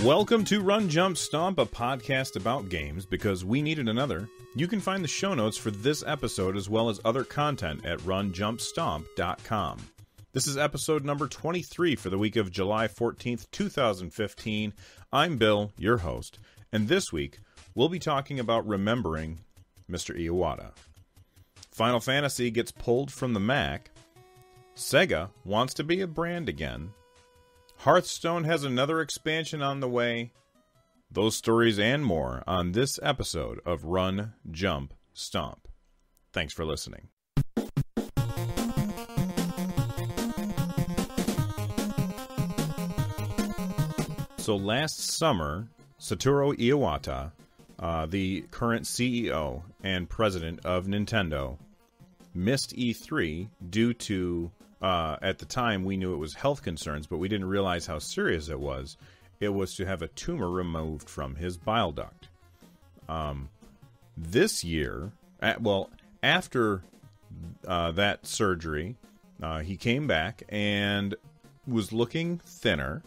Welcome to Run, Jump, Stomp, a podcast about games because we needed another. You can find the show notes for this episode as well as other content at runjumpstomp.com. This is episode number 23 for the week of July 14th, 2015. I'm Bill, your host, and this week we'll be talking about remembering Mr. Iwata. Final Fantasy gets pulled from the Mac. Sega wants to be a brand again. Hearthstone has another expansion on the way. Those stories and more on this episode of Run, Jump, Stomp. Thanks for listening. So last summer, Satoru Iwata, the current CEO and president of Nintendo, missed E3 due to, at the time, we knew it was health concerns, but we didn't realize how serious it was. It was to have a tumor removed from his bile duct. This year, after that surgery, he came back and was looking thinner.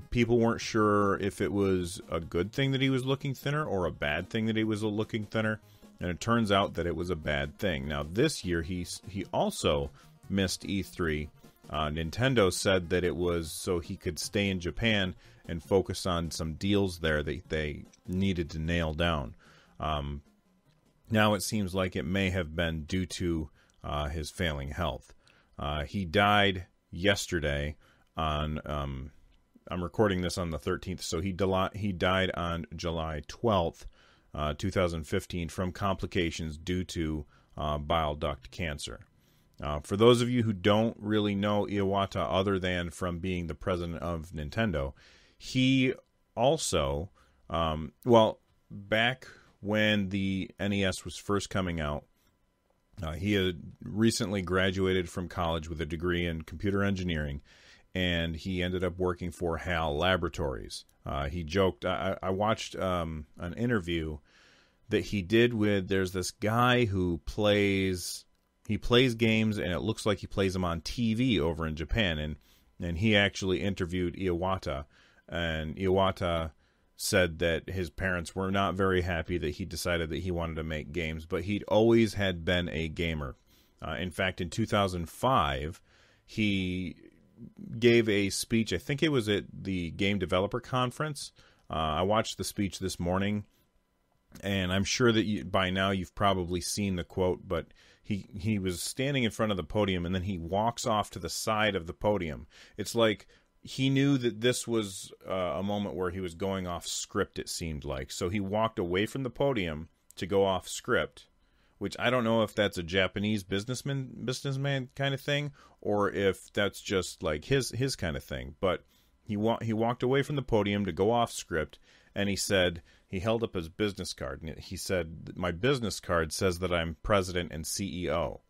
People weren't sure if it was a good thing that he was looking thinner or a bad thing that he was looking thinner. And it turns out that it was a bad thing. Now, this year, he also missed E3. Nintendo said that it was so he could stay in Japan and focus on some deals there that they needed to nail down. Now it seems like it may have been due to his failing health. He died yesterday on... I'm recording this on the 13th, so he died on July 12th, 2015 from complications due to bile duct cancer. For those of you who don't really know Iwata other than from being the president of Nintendo, he also, back when the NES was first coming out, he had recently graduated from college with a degree in computer engineering, and he ended up working for HAL Laboratories. He joked, I watched an interview that he did with, there's this guy who plays games, and it looks like he plays them on TV over in Japan, and he actually interviewed Iwata, and Iwata said that his parents were not very happy that he decided that he wanted to make games, but he'd always had been a gamer. In fact, in 2005, he gave a speech, I think it was at the Game Developer Conference. I watched the speech this morning, and I'm sure that by now you've probably seen the quote, but he was standing in front of the podium, and then he walks off to the side of the podium. It's like he knew that this was a moment where he was going off script, it seemed like. So he walked away from the podium to go off script, which I don't know if that's a Japanese businessman kind of thing, or if that's just like his kind of thing. But he walked away from the podium to go off script, and he said, he held up his business card, and he said, "My business card says that I'm president and CEO.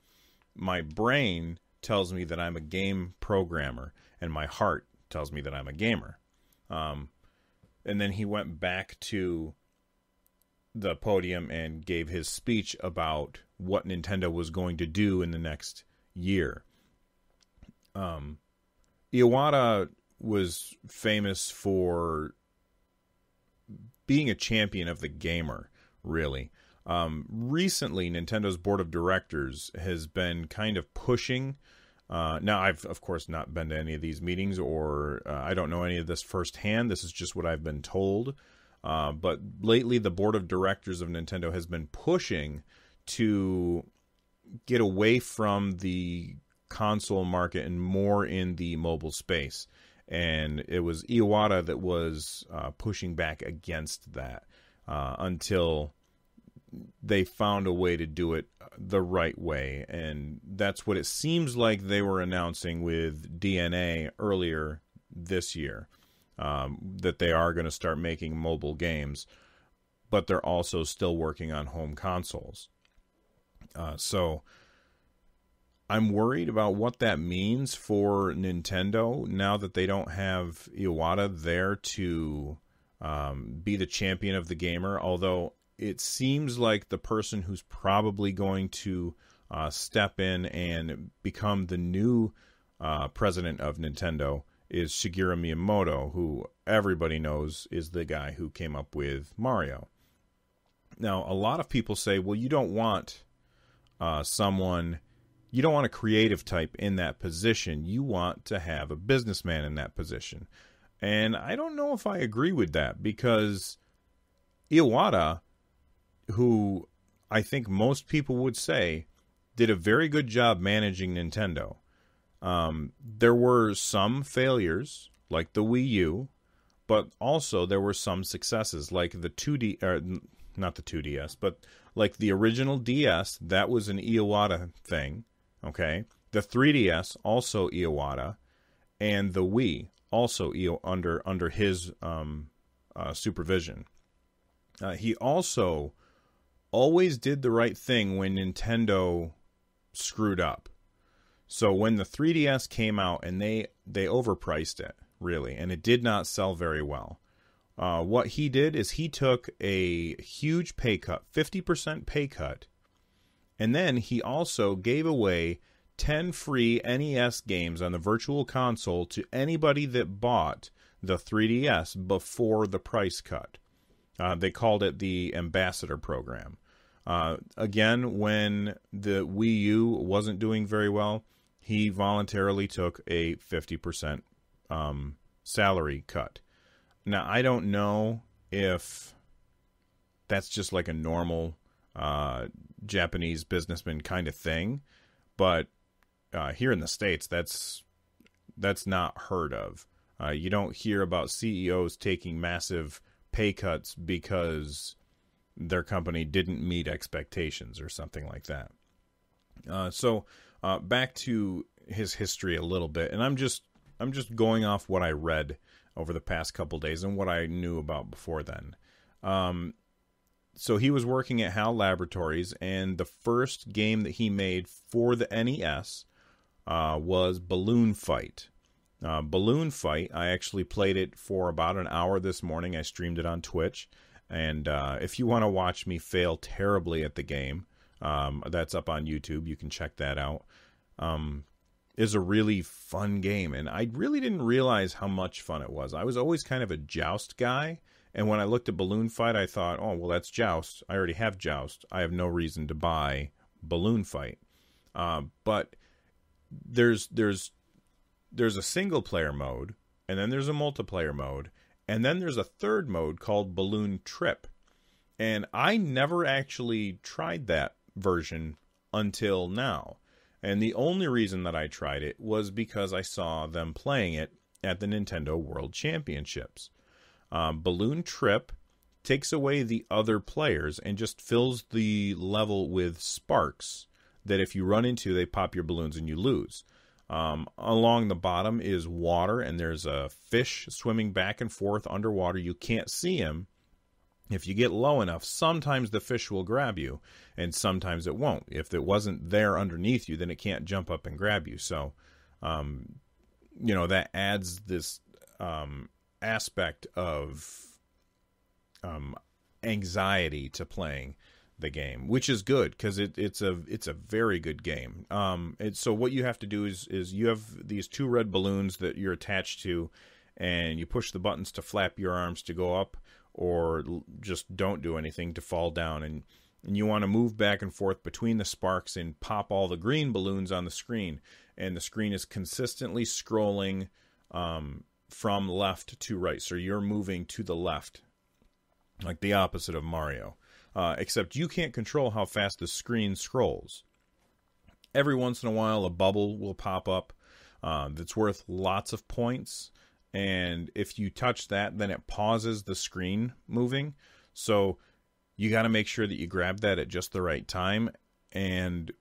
My brain tells me that I'm a game programmer, and my heart tells me that I'm a gamer." And then he went back to the podium and gave his speech about what Nintendo was going to do in the next year. Iwata was famous for being a champion of the gamer, really. Recently, Nintendo's board of directors has been kind of pushing. Now, I've, of course, not been to any of these meetings, or I don't know any of this firsthand. This is just what I've been told. But lately, the board of directors of Nintendo has been pushing to get away from the console market and more in the mobile space. And it was Iwata that was pushing back against that until they found a way to do it the right way. And that's what it seems like they were announcing with DNA earlier this year. That they are going to start making mobile games, but they're also still working on home consoles. So I'm worried about what that means for Nintendo now that they don't have Iwata there to be the champion of the gamer, although it seems like the person who's probably going to step in and become the new president of Nintendo is Shigeru Miyamoto, who everybody knows is the guy who came up with Mario. Now, a lot of people say, well, you don't want you don't want a creative type in that position. You want to have a businessman in that position. And I don't know if I agree with that, because Iwata, who I think most people would say did a very good job managing Nintendo. There were some failures, like the Wii U, but also there were some successes, like the 2D, or not the 2DS, but like the original DS. That was an Iwata thing, okay? The 3DS, also Iwata, and the Wii, also under his supervision. He also always did the right thing when Nintendo screwed up. So when the 3DS came out, and they overpriced it, really, and it did not sell very well. What he did is he took a huge pay cut, 50% pay cut, and then he also gave away 10 free NES games on the Virtual Console to anybody that bought the 3DS before the price cut. They called it the Ambassador Program. Again, when the Wii U wasn't doing very well, he voluntarily took a 50% salary cut. Now, I don't know if that's just like a normal Japanese businessman kind of thing, but here in the States, that's not heard of. You don't hear about CEOs taking massive pay cuts because their company didn't meet expectations or something like that. So back to his history a little bit, and I'm just going off what I read over the past couple days and what I knew about before then. So he was working at HAL Laboratories, and the first game that he made for the NES was Balloon Fight. Balloon Fight, I actually played it for about an hour this morning. I streamed it on Twitch. And if you want to watch me fail terribly at the game, that's up on YouTube. You can check that out. It's a really fun game, and I really didn't realize how much fun it was. I was always kind of a Joust guy, and when I looked at Balloon Fight, I thought, oh, well, that's Joust. I already have Joust. I have no reason to buy Balloon Fight. But there's a single-player mode, and then there's a multiplayer mode, and then there's a third mode called Balloon Trip. And I never actually tried that version until now. And the only reason that I tried it was because I saw them playing it at the Nintendo World Championships. Balloon Trip takes away the other players and just fills the level with sparks that if you run into, they pop your balloons and you lose. Along the bottom is water, and there's a fish swimming back and forth underwater. You can't see him. If you get low enough, sometimes the fish will grab you, and sometimes it won't. If it wasn't there underneath you, then it can't jump up and grab you. So, that adds this aspect of anxiety to playing the game, which is good because it's a very good game. So what you have to do is you have these two red balloons that you're attached to, and you push the buttons to flap your arms to go up, or just don't do anything to fall down. And you want to move back and forth between the sparks and pop all the green balloons on the screen. And the screen is consistently scrolling from left to right. So you're moving to the left, like the opposite of Mario. Except you can't control how fast the screen scrolls. Every once in a while, a bubble will pop up that's worth lots of points. And if you touch that, then it pauses the screen moving. So you got to make sure that you grab that at just the right time. And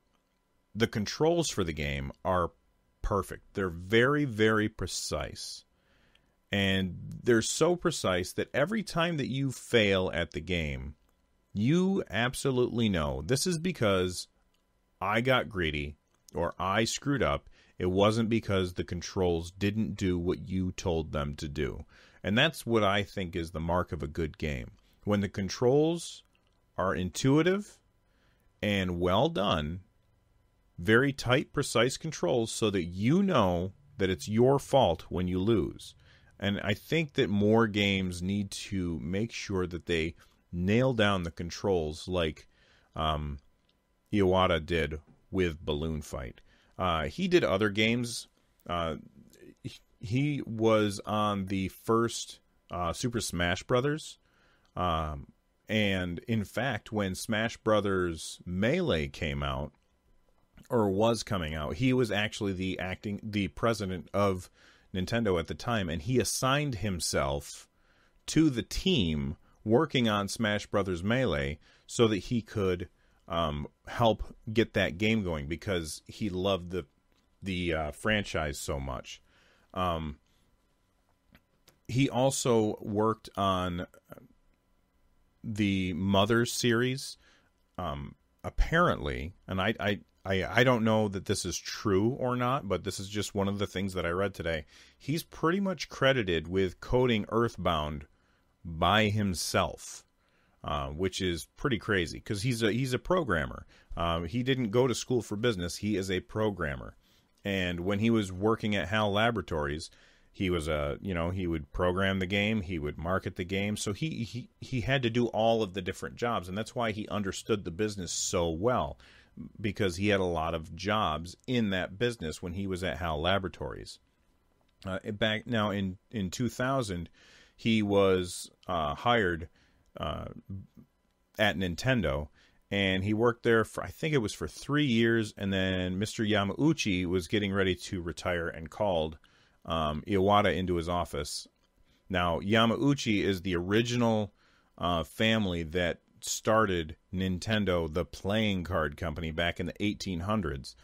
the controls for the game are perfect. They're very, very precise. And they're so precise that every time that you fail at the game, you absolutely know this is because I got greedy or I screwed up. It wasn't because the controls didn't do what you told them to do. And that's what I think is the mark of a good game. When the controls are intuitive and well done, very tight, precise controls so that you know that it's your fault when you lose. And I think that more games need to make sure that they nail down the controls like Iwata did with Balloon Fight. He did other games. He was on the first Super Smash Brothers. And in fact, when Smash Brothers Melee came out, or was coming out, he was actually the president of Nintendo at the time, and he assigned himself to the team working on Smash Brothers Melee so that he could help get that game going because he loved the franchise so much. He also worked on the Mothers series, apparently, and I don't know that this is true or not, but this is just one of the things that I read today. He's pretty much credited with coding Earthbound by himself, which is pretty crazy because he's a programmer. He didn't go to school for business. He is a programmer, and when he was working at HAL Laboratories, he was he would program the game, he would market the game, so he had to do all of the different jobs, and that's why he understood the business so well, because he had a lot of jobs in that business when he was at HAL Laboratories. Back now in 2000, he was hired at Nintendo, and he worked there for, I think it was for 3 years, and then Mr. Yamauchi was getting ready to retire and called Iwata into his office. Now, Yamauchi is the original family that started Nintendo, the playing card company, back in the 1800s.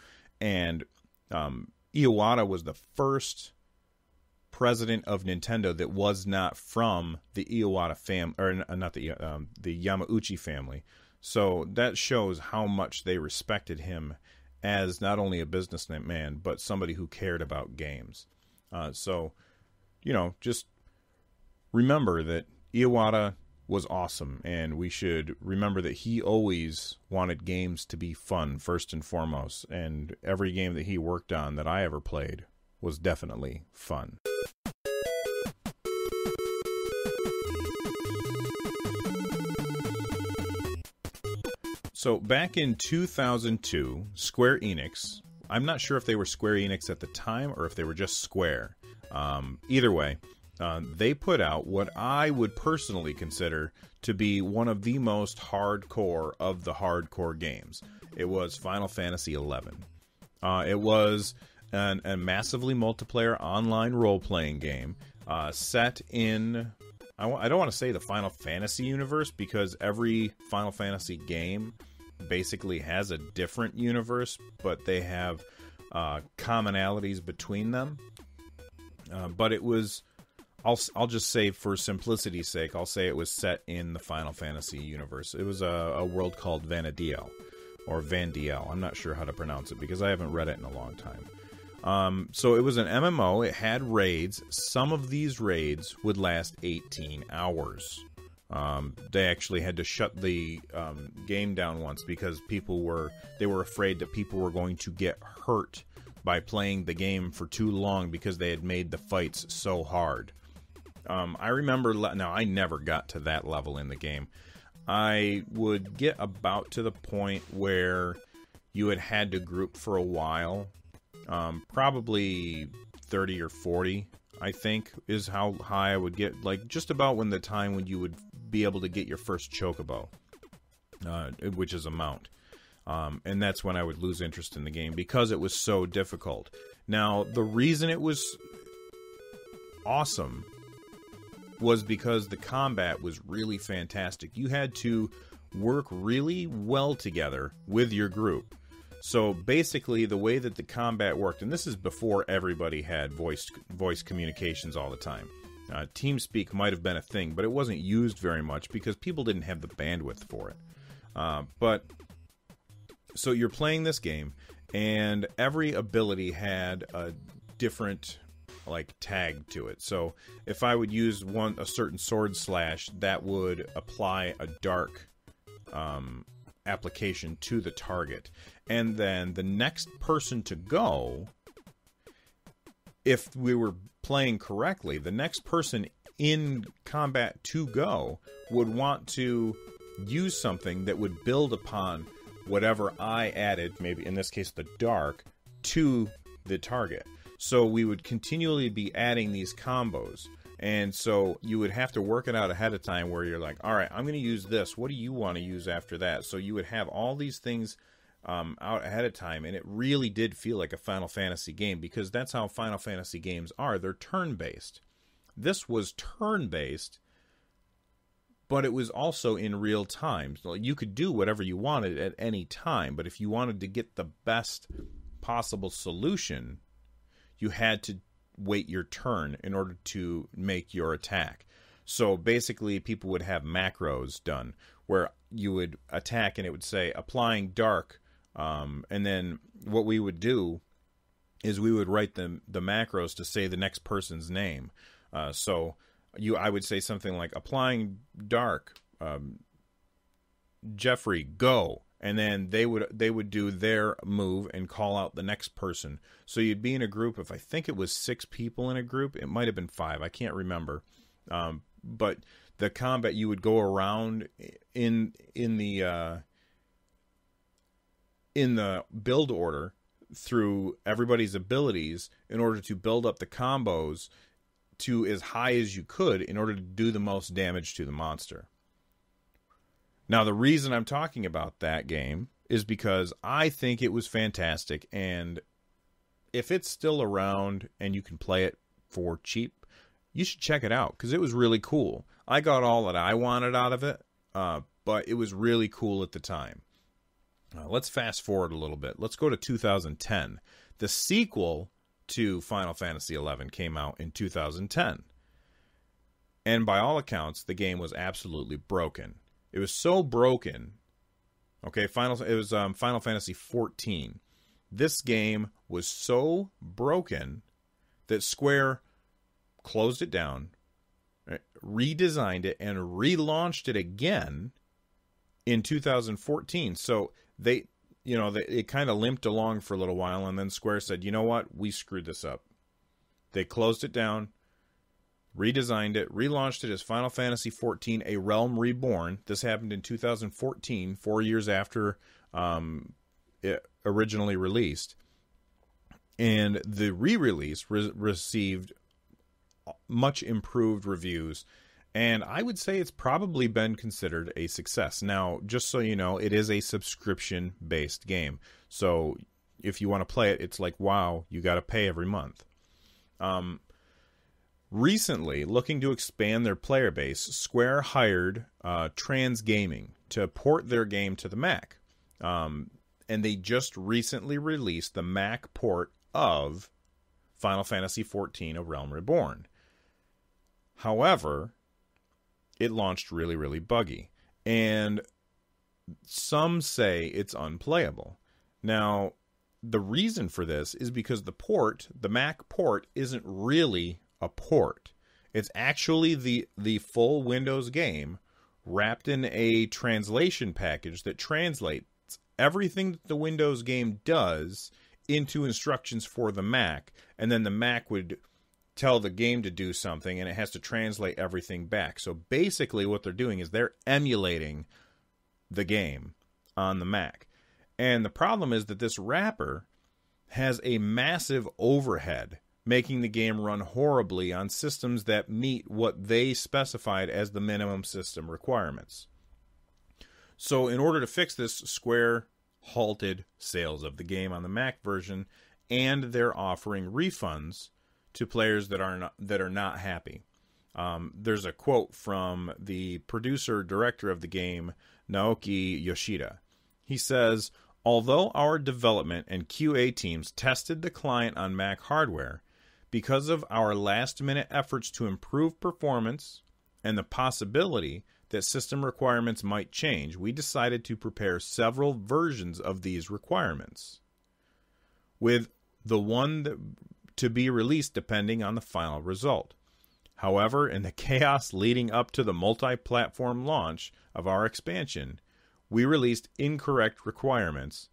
And Iwata was the first president of Nintendo that was not from the Iwata family, or not the Yamauchi family. So that shows how much they respected him as not only a businessman, but somebody who cared about games. So, just remember that Iwata was awesome, and we should remember that he always wanted games to be fun first and foremost, and every game that he worked on that I ever played was definitely fun. So back in 2002, Square Enix, I'm not sure if they were Square Enix at the time or if they were just Square. Either way, they put out what I would personally consider to be one of the most hardcore of the hardcore games. It was Final Fantasy XI. It was a massively multiplayer online role-playing game set in, I don't want to say the Final Fantasy universe, because every Final Fantasy game basically has a different universe, but they have commonalities between them. But it was, I'll just say for simplicity's sake, I'll say it was set in the Final Fantasy universe. It was a world called Vanadiel, or Vandiel. I'm not sure how to pronounce it because I haven't read it in a long time. So it was an MMO. It had raids. Some of these raids would last 18 hours. They actually had to shut the game down once because they were afraid that people were going to get hurt by playing the game for too long because they had made the fights so hard. I remember, now I never got to that level in the game. I would get about to the point where you had to group for a while. Probably 30 or 40, I think, is how high I would get. Like, just about when the time when you would be able to get your first chocobo, which is a mount. And that's when I would lose interest in the game because it was so difficult. Now, the reason it was awesome was because the combat was really fantastic. You had to work really well together with your group. So basically, the way that the combat worked, and this is before everybody had voice communications all the time. TeamSpeak might have been a thing, but it wasn't used very much because people didn't have the bandwidth for it. So you're playing this game, and every ability had a different tag to it. So if I would use a certain sword slash, that would apply a dark application to the target. And then the next person to go if we were playing correctly, the next person in combat to go would want to use something that would build upon whatever I added, maybe in this case the dark, to the target. So we would continually be adding these combos. And so you would have to work it out ahead of time where you're like, all right, I'm going to use this. What do you want to use after that? So you would have all these things out ahead of time. And it really did feel like a Final Fantasy game, because that's how Final Fantasy games are. They're turn-based. This was turn-based, but it was also in real time. So you could do whatever you wanted at any time. But if you wanted to get the best possible solution, you had to wait your turn in order to make your attack. So basically people would have macros done where you would attack and it would say applying dark, and then what we would do is we would write the macros to say the next person's name. So I would say something like applying dark, Jeffrey, go. And then they would do their move and call out the next person. So you'd be in a group of, I think it was 6 people in a group. It might have been 5. I can't remember. But the combat, you would go around in the build order through everybody's abilities in order to build up the combos to as high as you could in order to do the most damage to the monster. Now, the reason I'm talking about that game is because I think it was fantastic, and if it's still around and you can play it for cheap, you should check it out, because it was really cool. I got all that I wanted out of it, but it was really cool at the time. Let's fast forward a little bit. Let's go to 2010. The sequel to Final Fantasy XI came out in 2010. And by all accounts, the game was absolutely broken. It was so broken. Okay, Final Fantasy XIV. This game was so broken that Square closed it down, redesigned it, and relaunched it again in 2014. So it kind of limped along for a little while, and then Square said, you know what, we screwed this up. They closed it down, redesigned it, relaunched it as Final Fantasy XIV, A Realm Reborn. This happened in 2014, 4 years after it originally released. And the re-release received much improved reviews, and I would say it's probably been considered a success. Now, just so you know, it is a subscription-based game. So if you want to play it, it's like, wow, you got to pay every month. Recently, looking to expand their player base, Square hired Trans Gaming to port their game to the Mac. And they just recently released the Mac port of Final Fantasy XIV, A Realm Reborn. However, it launched really, really buggy. And some say it's unplayable. Now, the reason for this is because the Mac port isn't really a port. It's actually the full Windows game wrapped in a translation package that translates everything that the Windows game does into instructions for the Mac, and then the Mac would tell the game to do something, and it has to translate everything back. So basically what they're doing is they're emulating the game on the Mac. And the problem is that this wrapper has a massive overhead, making the game run horribly on systems that meet what they specified as the minimum system requirements. So in order to fix this, Square halted sales of the game on the Mac version, and they're offering refunds to players that are not happy. There's a quote from the producer-director of the game, Naoki Yoshida. He says, "Although our development and QA teams tested the client on Mac hardware, because of our last-minute efforts to improve performance and the possibility that system requirements might change, we decided to prepare several versions of these requirements, with the one to be released depending on the final result. However, in the chaos leading up to the multi-platform launch of our expansion, we released incorrect requirements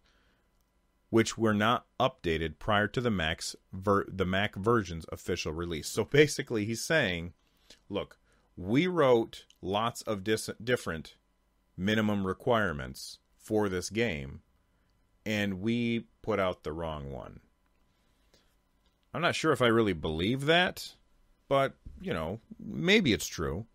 which were not updated prior to the Mac version's official release. So basically he's saying, look, we wrote lots of different minimum requirements for this game, and we put out the wrong one. I'm not sure if I really believe that, but, you know, maybe it's true.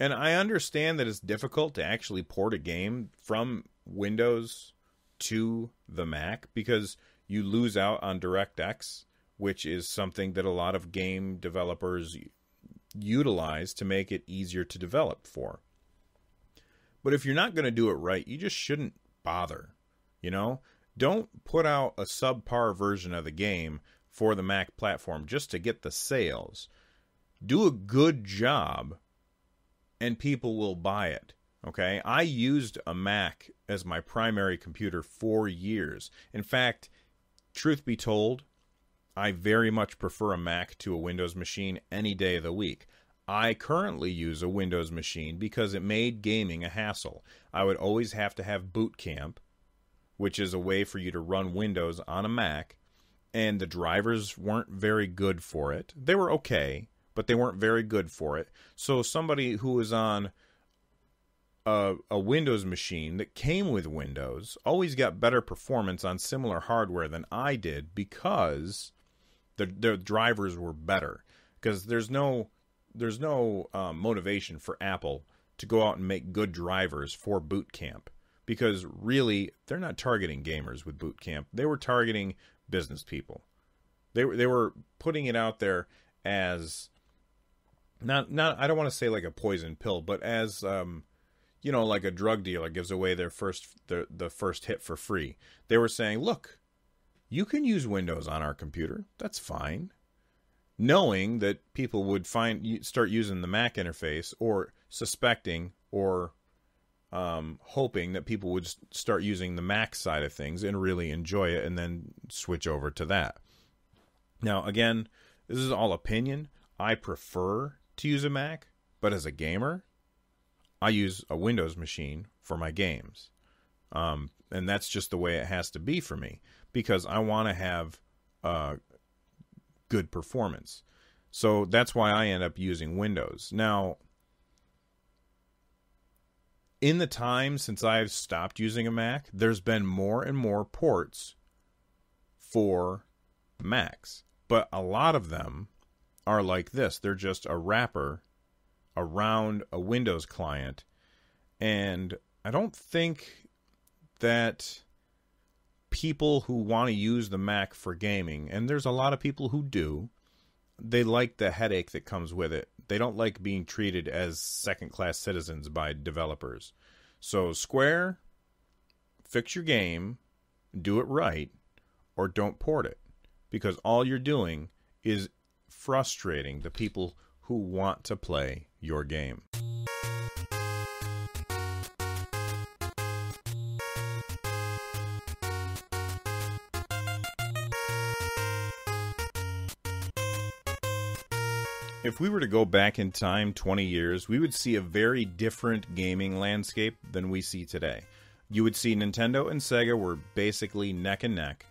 And I understand that it's difficult to actually port a game from Windows to the Mac because you lose out on DirectX, which is something that a lot of game developers utilize to make it easier to develop for. But if you're not going to do it right, you just shouldn't bother, you know? Don't put out a subpar version of the game for the Mac platform just to get the sales. Do a good job and people will buy it. Okay? I used a Mac as my primary computer for years. In fact, truth be told, I very much prefer a Mac to a Windows machine any day of the week. I currently use a Windows machine because it made gaming a hassle. I would always have to have Boot Camp, which is a way for you to run Windows on a Mac, and the drivers weren't very good for it. They were okay, but they weren't very good for it. So somebody who was on a Windows machine that came with Windows always got better performance on similar hardware than I did because the drivers were better. Because there's no motivation for Apple to go out and make good drivers for Boot Camp, because really they're not targeting gamers with Boot Camp. They were targeting business people. They were putting it out there as not I don't want to say like a poison pill, but as you know, like a drug dealer gives away the first hit for free. They were saying, look, you can use Windows on our computer. That's fine. Knowing that people would start using the Mac interface, or suspecting or hoping that people would start using the Mac side of things and really enjoy it and then switch over to that. Now, again, this is all opinion. I prefer to use a Mac, but as a gamer, I use a Windows machine for my games. And that's just the way it has to be for me, because I want to have good performance. So that's why I end up using Windows. Now, in the time since I've stopped using a Mac, there's been more and more ports for Macs. But a lot of them are like this. They're just a wrapper around a Windows client. And I don't think that people who want to use the Mac for gaming, and there's a lot of people who do, they like the headache that comes with it. They don't like being treated as second-class citizens by developers. So Square, fix your game, do it right, or don't port it. Because all you're doing is frustrating the people who want to play your game. If we were to go back in time 20 years, we would see a very different gaming landscape than we see today. You would see Nintendo and Sega were basically neck and neck,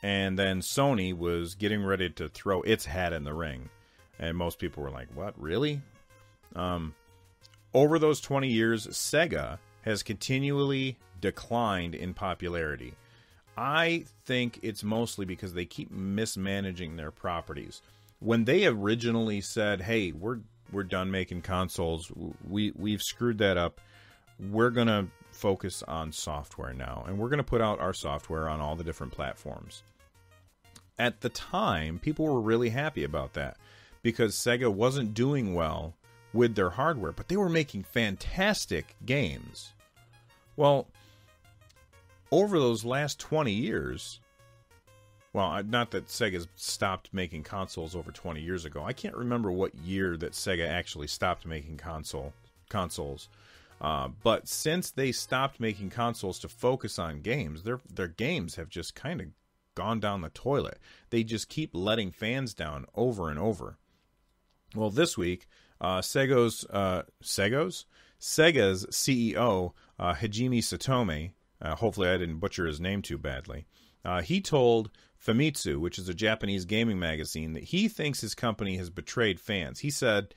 and then Sony was getting ready to throw its hat in the ring. And most people were like, what, really? Over those 20 years, Sega has continually declined in popularity. I think it's mostly because they keep mismanaging their properties. When they originally said, hey, we're done making consoles, we've screwed that up, we're going to focus on software now, and we're going to put out our software on all the different platforms. At the time, people were really happy about that, because Sega wasn't doing well with their hardware, but they were making fantastic games. Well, over those last 20 years... Well, not that Sega stopped making consoles over 20 years ago. I can't remember what year that Sega actually stopped making consoles. But since they stopped making consoles to focus on games, their games have just kind of gone down the toilet. They just keep letting fans down over and over. Well, this week, Sega's CEO, Hajime Satomi, hopefully I didn't butcher his name too badly, He told Famitsu, which is a Japanese gaming magazine, that he thinks his company has betrayed fans. He said,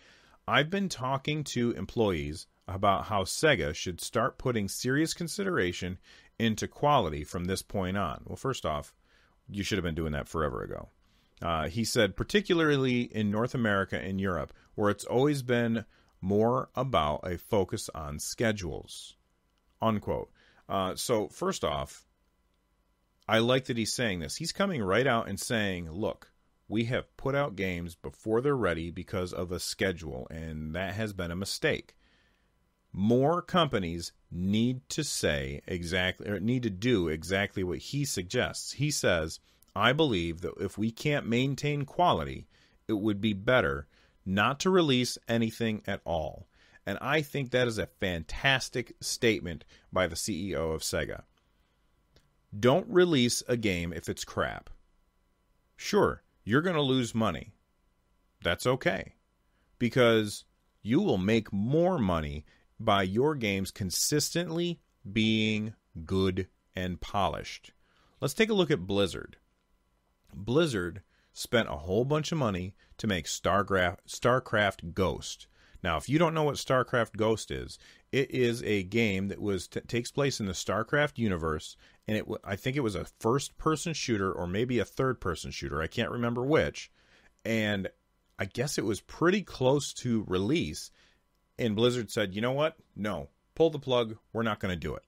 "I've been talking to employees about how Sega should start putting serious consideration into quality from this point on." Well, first off, you should have been doing that forever ago. He said, particularly in North America and Europe, where it's always been more about a focus on schedules, unquote. So first off, I like that he's saying this. He's coming right out and saying, look, we have put out games before they're ready because of a schedule, and that has been a mistake. More companies need to say exactly, or need to do exactly what he suggests. He says, I believe that if we can't maintain quality, it would be better not to release anything at all. And I think that is a fantastic statement by the CEO of Sega. Don't release a game if it's crap. Sure, you're going to lose money. That's okay. Because you will make more money by your games consistently being good and polished. Let's take a look at Blizzard. Blizzard spent a whole bunch of money to make StarCraft Ghost. Now, if you don't know what StarCraft Ghost is, it is a game that takes place in the StarCraft universe, and I think it was a first-person shooter or maybe a third-person shooter. I can't remember which. And I guess it was pretty close to release. And Blizzard said, you know what? No, pull the plug. We're not going to do it.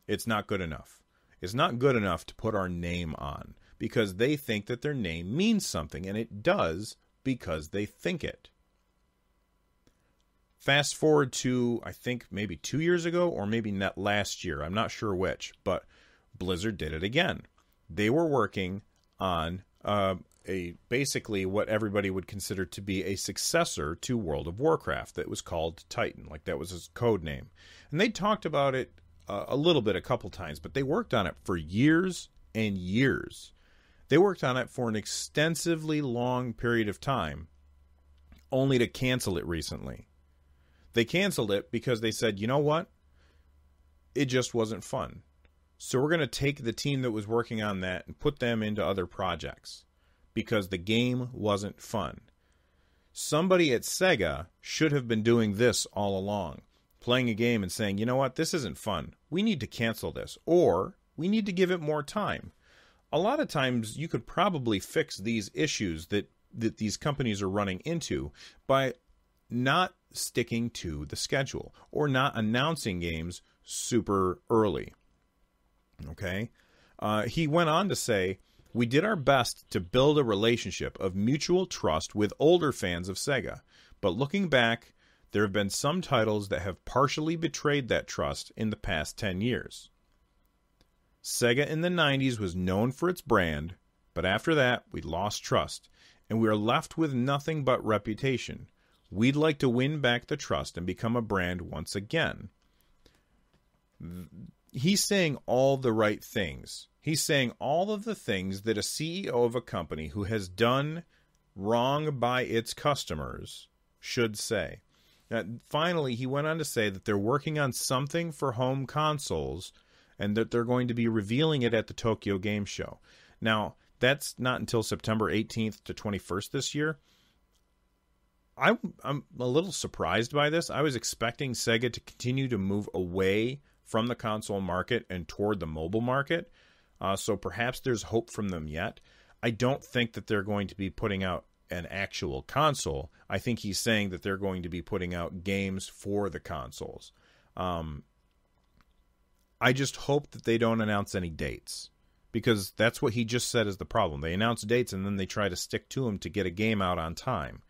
It's not good enough. It's not good enough to put our name on because they think that their name means something, and it does because they think it. Fast forward to, I think, maybe 2 years ago or maybe not last year. I'm not sure which, but Blizzard did it again. They were working on basically what everybody would consider to be a successor to World of Warcraft that was called Titan. Like, that was his code name. And they talked about it a little bit a couple times, but they worked on it for years and years. They worked on it for an extensively long period of time, only to cancel it recently. They canceled it because they said, you know what? It just wasn't fun. So we're going to take the team that was working on that and put them into other projects because the game wasn't fun. Somebody at Sega should have been doing this all along, playing a game and saying, you know what? This isn't fun. We need to cancel this, or we need to give it more time. A lot of times you could probably fix these issues that these companies are running into by not sticking to the schedule or not announcing games super early. Okay? He went on to say, we did our best to build a relationship of mutual trust with older fans of Sega, but looking back, there have been some titles that have partially betrayed that trust in the past 10 years. Sega in the 90s was known for its brand, but after that, we lost trust, and we are left with nothing but reputation. We'd like to win back the trust and become a brand once again. He's saying all the right things. He's saying all of the things that a CEO of a company who has done wrong by its customers should say. Finally, he went on to say that they're working on something for home consoles and that they're going to be revealing it at the Tokyo Game Show. Now, that's not until September 18th to 21st this year. I'm a little surprised by this. I was expecting Sega to continue to move away from the console market and toward the mobile market. So perhaps there's hope from them yet. I don't think that they're going to be putting out an actual console. I think he's saying that they're going to be putting out games for the consoles. I just hope that they don't announce any dates, because that's what he just said is the problem. They announce dates and then they try to stick to them to get a game out on time.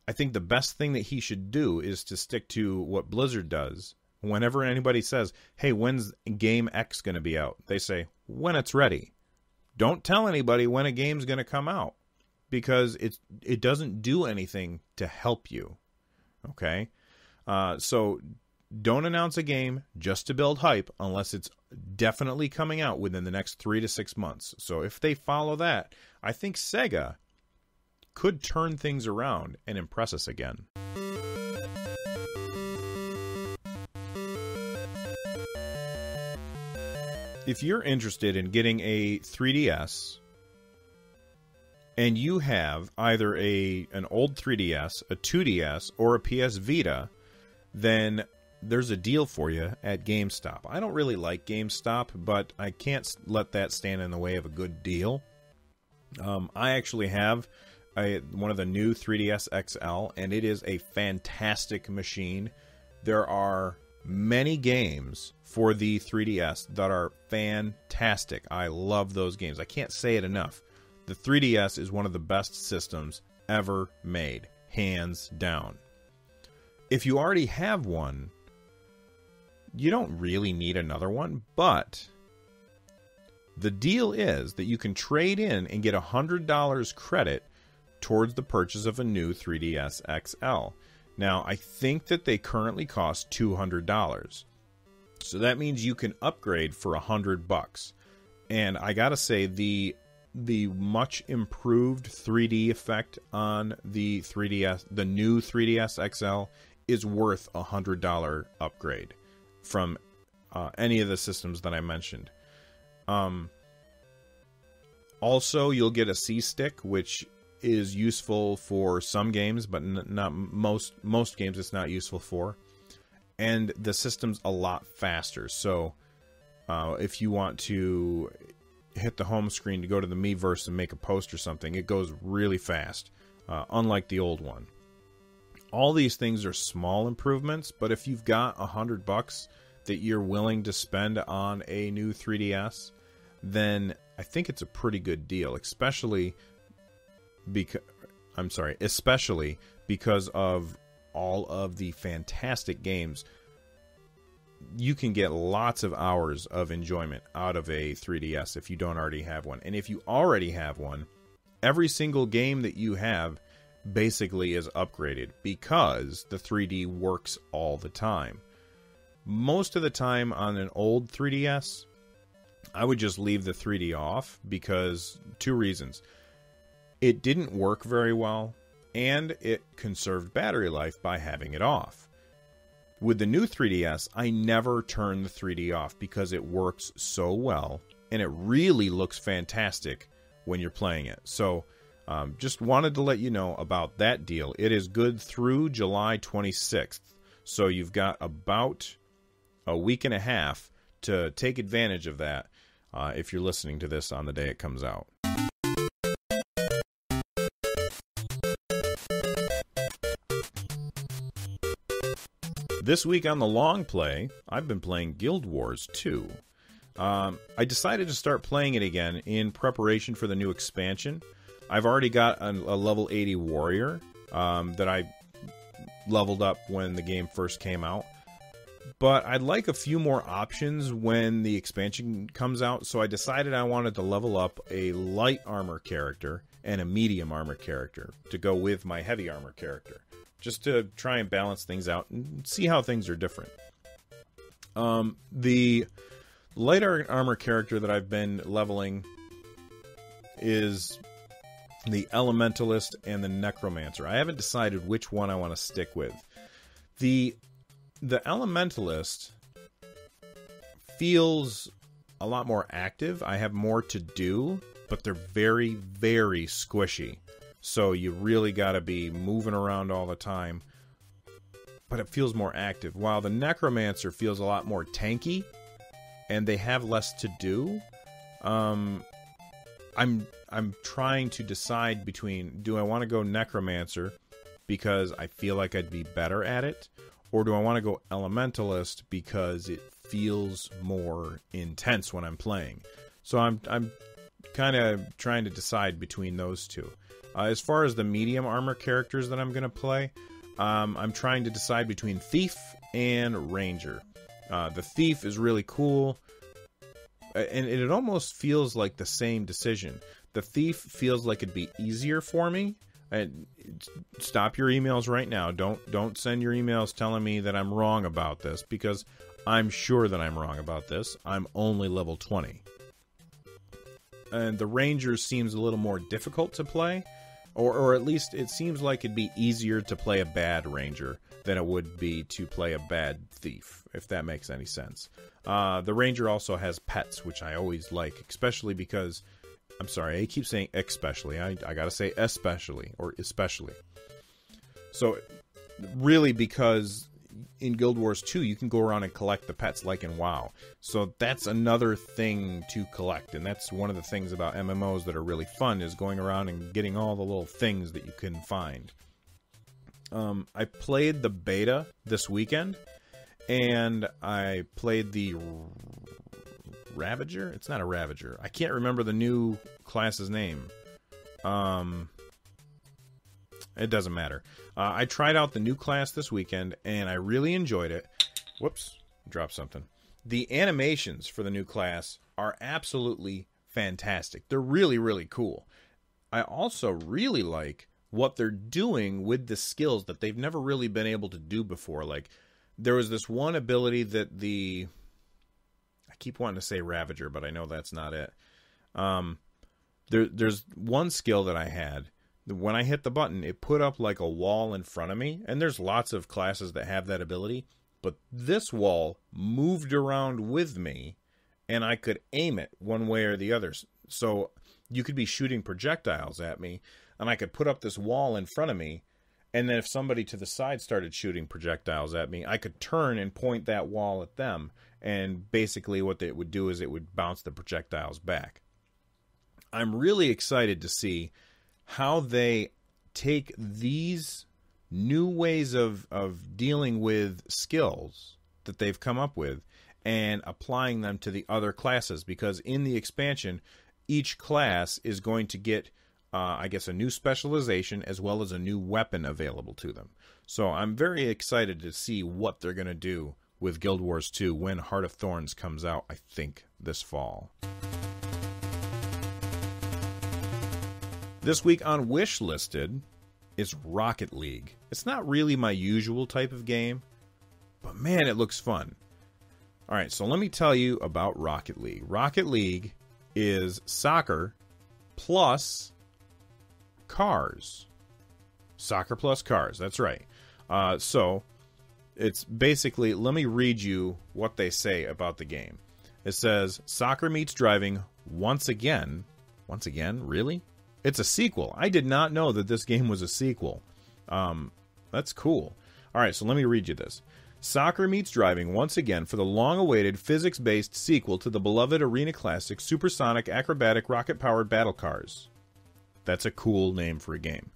I think the best thing that he should do is to stick to what Blizzard does. Whenever anybody says, hey, when's game X going to be out? They say, when it's ready. Don't tell anybody when a game's going to come out, because it doesn't do anything to help you. Okay? So don't announce a game just to build hype unless it's definitely coming out within the next 3 to 6 months. So if they follow that, I think Sega could turn things around and impress us again. if you're interested in getting a 3DS and you have either an old 3DS, a 2DS, or a PS Vita, then there's a deal for you at GameStop. I don't really like GameStop, but I can't let that stand in the way of a good deal. I actually have one of the new 3DS XL, and it is a fantastic machine. There are many games for the 3DS that are fantastic. I love those games. I can't say it enough. The 3DS is one of the best systems ever made, hands down. If you already have one, you don't really need another one, but the deal is that you can trade in and get $100 credit towards the purchase of a new 3DS XL. Now, I think that they currently cost $200. So that means you can upgrade for $100. And I gotta say, the much improved 3D effect on the 3DS, the new 3DS XL, is worth a $100 upgrade from any of the systems that I mentioned. Also, you'll get a C-Stick, which is useful for some games, but not most games it's not useful for. And the system's a lot faster. So if you want to hit the home screen to go to the Miiverse and make a post or something, it goes really fast, unlike the old one. All these things are small improvements, but if you've got $100 that you're willing to spend on a new 3DS, then I think it's a pretty good deal, especially because of all of the fantastic games. You can get lots of hours of enjoyment out of a 3DS if you don't already have one. And if you already have one, every single game that you have basically is upgraded because the 3D works all the time. Most of the time on an old 3DS, I would just leave the 3D off because two reasons. It didn't work very well, and it conserved battery life by having it off. With the new 3DS, I never turn the 3D off because it works so well, and it really looks fantastic when you're playing it. So, just wanted to let you know about that deal. It is good through July 26th, so you've got about a week and a half to take advantage of that if you're listening to this on the day it comes out. This week on the long play, I've been playing Guild Wars 2. I decided to start playing it again in preparation for the new expansion. I've already got a level 80 warrior that I leveled up when the game first came out. But I'd like a few more options when the expansion comes out, so I decided I wanted to level up a light armor character and a medium armor character to go with my heavy armor character, just to try and balance things out and see how things are different. The light armor character that I've been leveling is the Elementalist and the Necromancer. I haven't decided which one I want to stick with. The Elementalist feels a lot more active. I have more to do, but they're very, very squishy. So you really got to be moving around all the time. But it feels more active. While the Necromancer feels a lot more tanky, and they have less to do. I'm trying to decide between, do I want to go Necromancer because I feel like I'd be better at it, or do I want to go Elementalist because it feels more intense when I'm playing? So I'm kind of trying to decide between those two. As far as the medium armor characters that I'm going to play, I'm trying to decide between Thief and Ranger. The Thief is really cool, and it almost feels like the same decision. The Thief feels like it'd be easier for me. Stop your emails right now. Don't send your emails telling me that I'm wrong about this, because I'm sure that I'm wrong about this. I'm only level 20. And the Ranger seems a little more difficult to play, or at least it seems like it'd be easier to play a bad ranger than it would be to play a bad thief, if that makes any sense. The ranger also has pets, which I always like, especially because, I'm sorry, I keep saying especially. I gotta say especially, or especially. So, really, because in Guild Wars 2, you can go around and collect the pets like in WoW. So that's another thing to collect, and that's one of the things about MMOs that are really fun, is going around and getting all the little things that you can find. I played the beta this weekend, and I played the Ravager? It's not a Ravager. I can't remember the new class's name. It doesn't matter. I tried out the new class this weekend, and I really enjoyed it. Whoops, dropped something. The animations for the new class are absolutely fantastic. They're really, really cool. I also really like what they're doing with the skills that they've never really been able to do before. Like, there was this one ability that I keep wanting to say Ravager, but I know that's not it. There's one skill that I had. When I hit the button, it put up like a wall in front of me, and there's lots of classes that have that ability, but this wall moved around with me, and I could aim it one way or the other. So you could be shooting projectiles at me, and I could put up this wall in front of me, and then if somebody to the side started shooting projectiles at me, I could turn and point that wall at them, and basically what it would do is it would bounce the projectiles back. I'm really excited to see how they take these new ways of dealing with skills that they've come up with and applying them to the other classes, because in the expansion, each class is going to get, I guess, a new specialization as well as a new weapon available to them. So I'm very excited to see what they're going to do with Guild Wars 2 when Heart of Thorns comes out, I think, this fall. This week on Wish Listed is Rocket League. It's not really my usual type of game, but man, it looks fun. Alright, so let me tell you about Rocket League. Rocket League is soccer plus cars. Soccer plus cars, that's right. So, it's basically, let me read you what they say about the game. It says, soccer meets driving once again. Once again? Really? It's a sequel. I did not know that this game was a sequel. That's cool. Alright, so let me read you this. Soccer meets driving once again for the long-awaited physics-based sequel to the beloved arena classic supersonic acrobatic rocket-powered battle cars. That's a cool name for a game.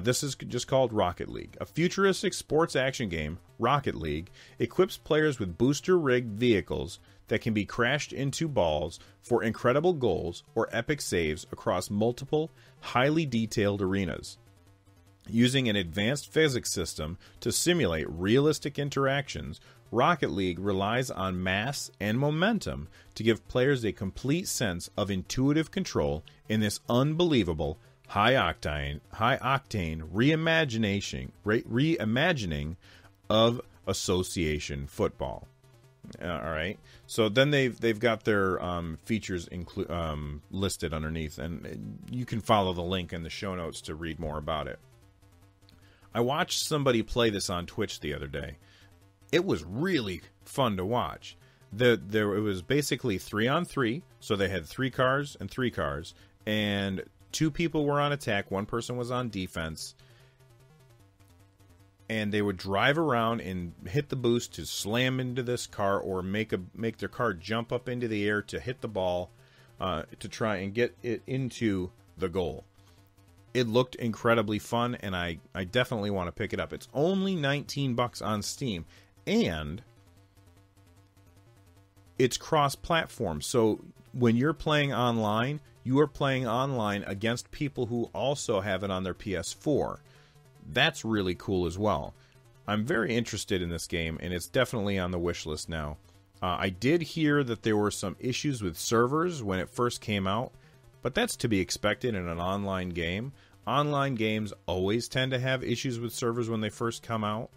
This is just called Rocket League. A futuristic sports action game, Rocket League, equips players with booster-rigged vehicles that can be crashed into balls for incredible goals or epic saves across multiple, highly detailed arenas. Using an advanced physics system to simulate realistic interactions, Rocket League relies on mass and momentum to give players a complete sense of intuitive control in this unbelievable, high-octane reimagining of association football. All right. So then they've got their features listed underneath, and you can follow the link in the show notes to read more about it. I watched somebody play this on Twitch the other day. It was really fun to watch. It was basically 3-on-3, so they had 3 cars, and 2 people were on attack, 1 person was on defense, and they would drive around and hit the boost to slam into this car or make their car jump up into the air to hit the ball to try and get it into the goal. It looked incredibly fun, and I definitely want to pick it up. It's only $19 on Steam, and it's cross-platform. So when you're playing online, you are playing online against people who also have it on their PS4. That's really cool as well. I'm very interested in this game, and it's definitely on the wish list now. I did hear that there were some issues with servers when it first came out, but that's to be expected in an online game. Online games always tend to have issues with servers when they first come out.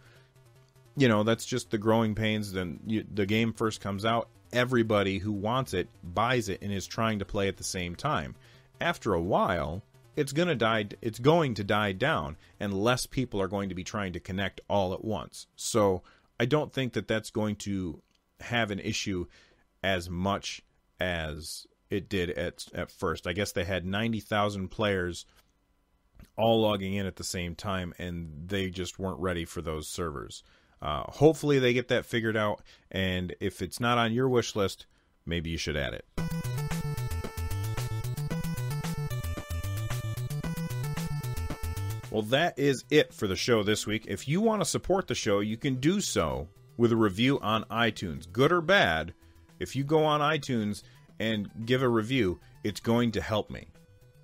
You know, that's just the growing pains. Then the game first comes out, everybody who wants it buys it and is trying to play at the same time. After a while, it's going to die down, and less people are going to be trying to connect all at once. So I don't think that that's going to have an issue as much as it did at first. I guess they had 90,000 players all logging in at the same time, and they just weren't ready for those servers. Hopefully they get that figured out, and if it's not on your wish list, maybe you should add it. Well, that is it for the show this week. If you want to support the show, you can do so with a review on iTunes. Good or bad, if you go on iTunes and give a review, it's going to help me.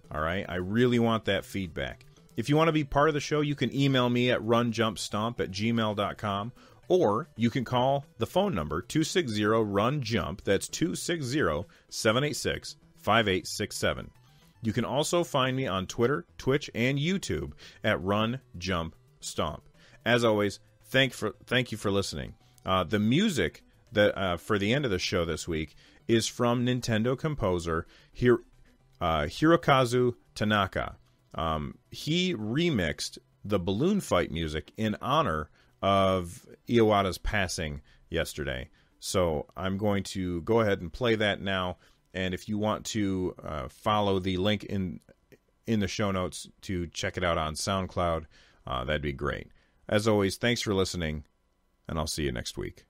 All right? I really want that feedback. If you want to be part of the show, you can email me at runjumpstomp@gmail.com, or you can call the phone number 260-RUN-JUMP. That's 260-786-5867. You can also find me on Twitter, Twitch, and YouTube at runjumpstomp. As always, thank you for listening. The music that for the end of the show this week is from Nintendo composer Hirokazu Tanaka. He remixed the balloon fight music in honor of Iwata's passing yesterday. So I'm going to go ahead and play that now. And if you want to follow the link in the show notes to check it out on SoundCloud, that'd be great. As always, thanks for listening, and I'll see you next week.